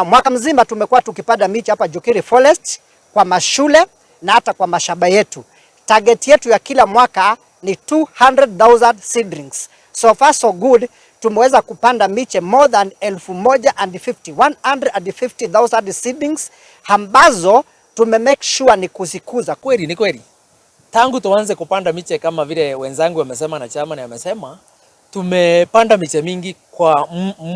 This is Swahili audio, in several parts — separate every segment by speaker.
Speaker 1: Mwaka mzima tumekuwa tukipanda miti hapa Njukiri Forest kwa mashule na hata kwa mashamba yetu. Target yetu ya kila mwaka ni 200,000 seedlings. So far so good, tumeweza kupanda miche more than 150,000 seedlings ambazo make sure ni kuzikuza.
Speaker 2: Kweli ni kweli. Tangu tuanze kupanda miche kama vile wenzangu wamesema na chama na wamesema, tumepanda miche mingi kwa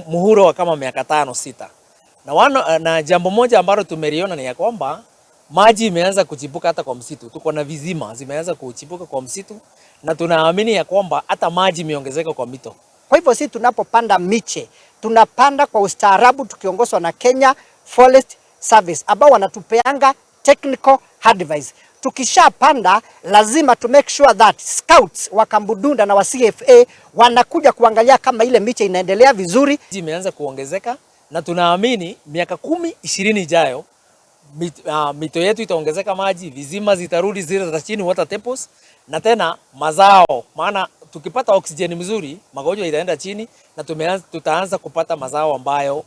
Speaker 2: muhuro wa kama miaka 5-6. Na jambo moja ambalo tumeliona ni ya kwamba maji imeanza kuchipuka hata kwa msitu. Tuko na vizima zimeanza kuchipuka kwa msitu na tunaamini ya kwamba hata maji imeongezeka kwa mito.
Speaker 1: Kwa hivyo sisi tunapopanda miche, tunapanda kwa ustaarabu tukiongozwa na Kenya Forest Service ambao wanatupeanga technical advice. Tukishapanda lazima to make sure that scouts wa Kambudunda na wa CFA wanakuja kuangalia kama ile miche inaendelea vizuri.
Speaker 2: Imeanza kuongezeka na tunaamini miaka 10-20 ijayo mito yetu itaongezeka maji, vizima zitarudi zile za chini, water tables, na tena mazao, maana tukipata oksijeni mzuri magonjwa itaenda chini na tutaanza kupata mazao ambayo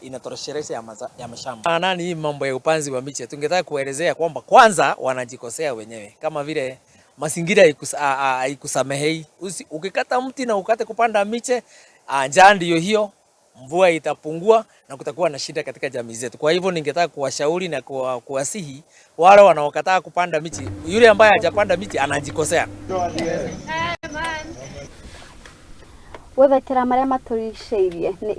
Speaker 2: inatosheleza ya mashamba. Nani hii mambo ya upanzi wa miche, tungetaka kuelezea kwamba kwanza wanajikosea wenyewe, kama vile mazingira haikusamehei. Ukikata mti na ukate kupanda miche, njaa ndio hiyo, mvua itapungua na kutakuwa na shida katika jamii zetu. Kwa hivyo ningetaka kuwashauri na kuwasihi wale wanaokataa kupanda miti, yule ambaye hajapanda miti anajikosea.
Speaker 3: Wethe kira maria maturiceirie ni